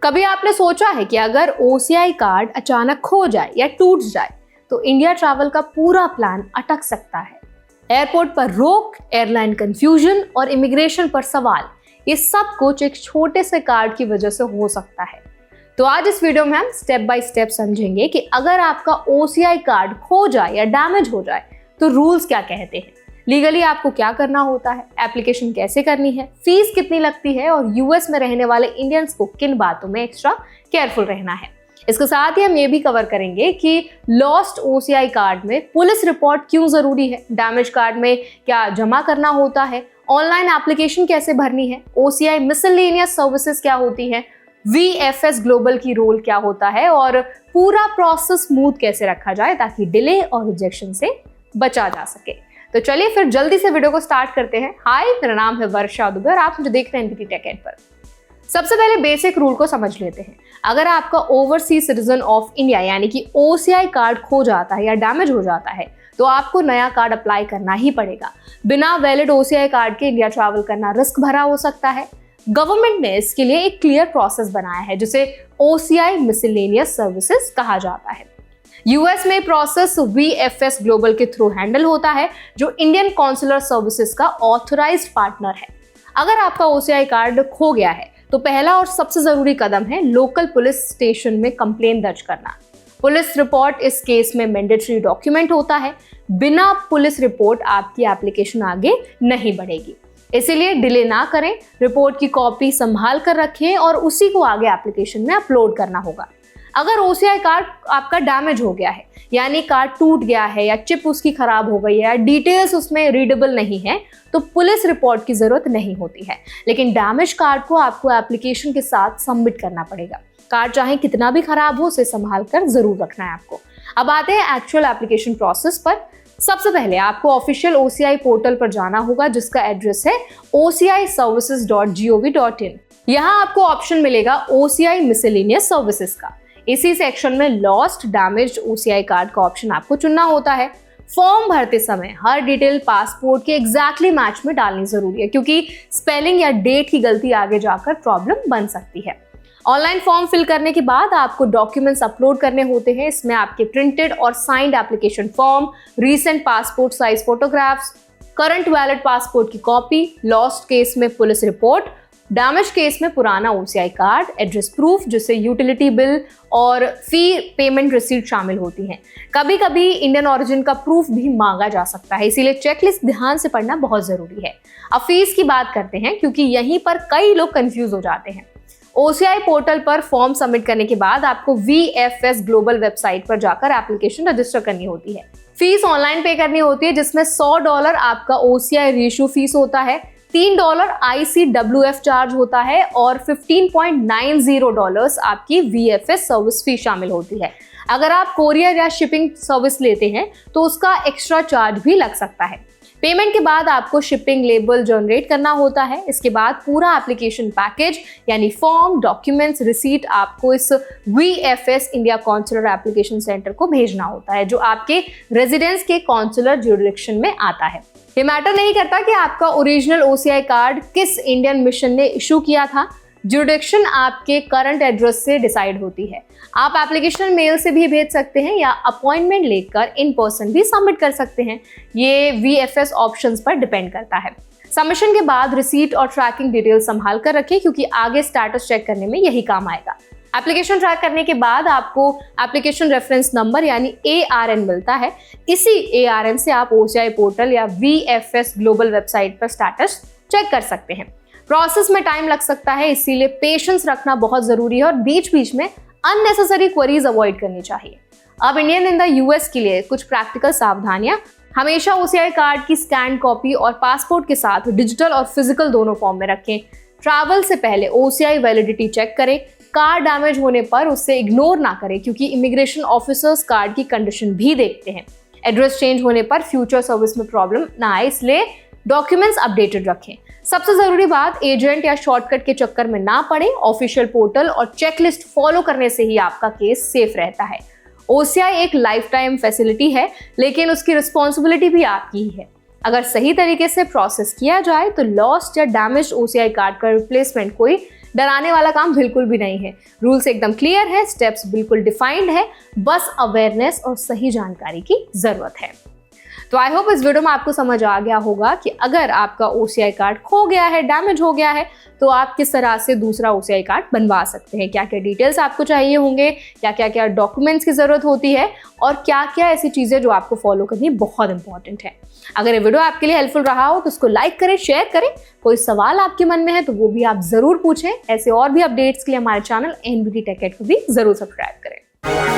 कभी आपने सोचा है कि अगर OCI कार्ड अचानक खो जाए या टूट जाए तो इंडिया ट्रैवल का पूरा प्लान अटक सकता है। एयरपोर्ट पर रोक, एयरलाइन कंफ्यूजन और इमिग्रेशन पर सवाल, ये सब कुछ एक छोटे से कार्ड की वजह से हो सकता है। तो आज इस वीडियो में हम स्टेप बाय स्टेप समझेंगे कि अगर आपका OCI कार्ड खो जाए या डैमेज हो जाए तो रूल्स क्या कहते हैं, लीगली आपको क्या करना होता है, एप्लीकेशन कैसे करनी है, फीस कितनी लगती है और यूएस में रहने वाले इंडियंस को किन बातों में एक्स्ट्रा केयरफुल रहना है। इसके साथ ही हम ये भी कवर करेंगे कि लॉस्ट OCI कार्ड में पुलिस रिपोर्ट क्यों जरूरी है, डैमेज कार्ड में क्या जमा करना होता है, ऑनलाइन एप्लीकेशन कैसे भरनी है, OCI मिसलेनियस सर्विसेज क्या होती है, VFS ग्लोबल की रोल क्या होता है और पूरा प्रोसेस स्मूथ कैसे रखा जाए ताकि डिले और रिजेक्शन से बचा जा सके। तो चलिए फिर जल्दी से वीडियो को स्टार्ट करते हैं। हाय, मेरा नाम है वर्षा दुबे और आप मुझे देख रहे हैं NBT टेक एड पर। सबसे पहले बेसिक रूल को समझ लेते हैं। अगर आपका ओवरसीज सिटीजन ऑफ इंडिया यानी कि OCI कार्ड खो जाता है या डैमेज हो जाता है तो आपको नया कार्ड अप्लाई करना ही पड़ेगा। बिना वैलिड OCI कार्ड के इंडिया ट्रैवल करना रिस्क भरा हो सकता है। गवर्नमेंट ने इसके लिए एक क्लियर प्रोसेस बनाया है जिसे OCI मिसलेनियस सर्विसेज कहा जाता है। यूएस में प्रोसेस VFS ग्लोबल के थ्रू हैंडल होता है जो इंडियन कॉन्सुलर सर्विसेज का ऑथराइज्ड पार्टनर है। अगर आपका OCI कार्ड खो गया है तो पहला और सबसे जरूरी कदम है लोकल पुलिस स्टेशन में कंप्लेंट दर्ज करना। पुलिस रिपोर्ट इस केस में मैंडेटरी डॉक्यूमेंट होता है। बिना पुलिस रिपोर्ट आपकी एप्लीकेशन आगे नहीं बढ़ेगी, इसीलिए डिले ना करें, रिपोर्ट की कॉपी संभाल कर रखें और उसी को आगे एप्लीकेशन में अपलोड करना होगा। अगर OCI कार्ड आपका डैमेज हो गया है यानी कार्ड टूट गया है या चिप उसकी खराब हो गई है या डिटेल्स उसमें रीडेबल नहीं है तो पुलिस रिपोर्ट की जरूरत नहीं होती है, लेकिन डैमेज कार्ड को आपको एप्लीकेशन के साथ सबमिट करना पड़ेगा। कार्ड चाहे कितना भी खराब हो उसे संभाल कर जरूर रखना है आपको। अब आते हैं एक्चुअल एप्लीकेशन प्रोसेस पर। सबसे पहले आपको ऑफिशियल OCI पोर्टल पर जाना होगा जिसका एड्रेस है ociservices.gov.in। यहाँ आपको ऑप्शन मिलेगा OCI मिसलेनियस सर्विसेज का। इसी सेक्शन में लॉस्ट डैमेज्ड OCI कार्ड का ऑप्शन आपको चुनना होता है। फॉर्म भरते समय हर डिटेल पासपोर्ट के एग्जैक्टली मैच में डालनी जरूरी है क्योंकि स्पेलिंग या डेट की गलती आगे जाकर प्रॉब्लम बन सकती है। ऑनलाइन फॉर्म फिल करने के बाद आपको डॉक्यूमेंट्स अपलोड करने होते हैं। इसमें आपके प्रिंटेड और signed application form, recent passport size photographs, current valid passport की कॉपी, लॉस्ट केस में पुलिस रिपोर्ट, डैमेज केस में पुराना OCI कार्ड, एड्रेस प्रूफ जिससे यूटिलिटी बिल और फी पेमेंट रिसीट शामिल होती हैं। कभी कभी इंडियन ओरिजिन का प्रूफ भी मांगा जा सकता है, इसीलिए चेकलिस्ट ध्यान से पढ़ना बहुत जरूरी है। अब फीस की बात करते हैं क्योंकि यहीं पर कई लोग कंफ्यूज हो जाते हैं। OCI पोर्टल पर फॉर्म सबमिट करने के बाद आपको VFS ग्लोबल वेबसाइट पर जाकर एप्लीकेशन रजिस्टर करनी होती है। फीस ऑनलाइन पे करनी होती है जिसमें $100 आपका OCI रीइश्यू फीस होता है, $3 ICWF चार्ज होता है और $15.90 आपकी VFS सर्विस फी शामिल होती है। अगर आप कोरियर या शिपिंग सर्विस लेते हैं तो उसका एक्स्ट्रा चार्ज भी लग सकता है। पेमेंट के बाद आपको शिपिंग लेबल जनरेट करना होता है। इसके बाद पूरा एप्लीकेशन पैकेज यानी फॉर्म, डॉक्यूमेंट्स, रिसीट आपको इस VFS India consular application centre को भेजना होता है जो आपके रेजिडेंस के कॉन्सुलर ज्यूरिडिक्शन में आता है। ये मैटर नहीं करता कि आपका ओरिजिनल OCI कार्ड किस इंडियन मिशन ने इशू किया था, ज्यूरिडिक्शन आपके करंट एड्रेस से डिसाइड होती है। आप एप्लीकेशन मेल से भी भेज सकते हैं या अपॉइंटमेंट लेकर इन पर्सन भी सबमिट कर सकते हैं। ये VFS ऑप्शंस पर डिपेंड करता है। सबमिशन के बाद रिसीट और ट्रैकिंग डिटेल संभाल कर रखें क्योंकि आगे स्टेटस चेक करने में यही काम आएगा। एप्लीकेशन ट्रैक करने के बाद आपको एप्लीकेशन रेफरेंस नंबर यानी ARN मिलता है। इसी ARN से आप OCI पोर्टल या VFS ग्लोबल वेबसाइट पर स्टेटस चेक कर सकते हैं। प्रोसेस में टाइम लग सकता है, इसीलिए पेशेंस रखना बहुत जरूरी है और बीच बीच में अननेसेसरी क्वेरीज अवॉइड करनी चाहिए। अब इंडियन इन द US के लिए कुछ प्रैक्टिकल सावधानियां। हमेशा OCI कार्ड की स्कैन कॉपी और पासपोर्ट के साथ डिजिटल और फिजिकल दोनों फॉर्म में रखें। ट्रैवल से पहले OCI वैलिडिटी चेक करें। कार्ड डैमेज होने पर उसे इग्नोर ना करें क्योंकि इमिग्रेशन ऑफिसर्स कार्ड की कंडीशन भी देखते हैं। एड्रेस चेंज होने पर फ्यूचर सर्विस में प्रॉब्लम ना आए, इसलिए डॉक्यूमेंट्स अपडेटेड रखें। सबसे जरूरी बात, एजेंट या शॉर्टकट के चक्कर में ना पड़े। ऑफिशियल पोर्टल और चेकलिस्ट फॉलो करने से ही आपका केस सेफ रहता है। OCI एक लाइफ टाइम फैसिलिटी है लेकिन उसकी रिस्पॉन्सिबिलिटी भी आपकी ही है। अगर सही तरीके से प्रोसेस किया जाए तो लॉस्ट या डैमेज्ड OCI कार्ड का रिप्लेसमेंट कोई डराने वाला काम बिल्कुल भी नहीं है। रूल्स एकदम क्लियर है, स्टेप्स बिल्कुल डिफाइंड है, बस अवेयरनेस और सही जानकारी की जरूरत है। तो आई होप इस वीडियो में आपको समझ आ गया होगा कि अगर आपका OCI कार्ड खो गया है, डैमेज हो गया है, तो आप किस तरह से दूसरा OCI कार्ड बनवा सकते हैं, क्या क्या डिटेल्स आपको चाहिए होंगे, क्या क्या क्या डॉक्यूमेंट्स की ज़रूरत होती है और क्या क्या ऐसी चीज़ें जो आपको फॉलो करनी बहुत इंपॉर्टेंट है। अगर ये वीडियो आपके लिए हेल्पफुल रहा हो तो उसको लाइक करें, शेयर करें। कोई सवाल आपके मन में है तो वो भी आप ज़रूर पूछें। ऐसे और भी अपडेट्स के लिए हमारे चैनल NBT Tech Ed को भी ज़रूर सब्सक्राइब करें।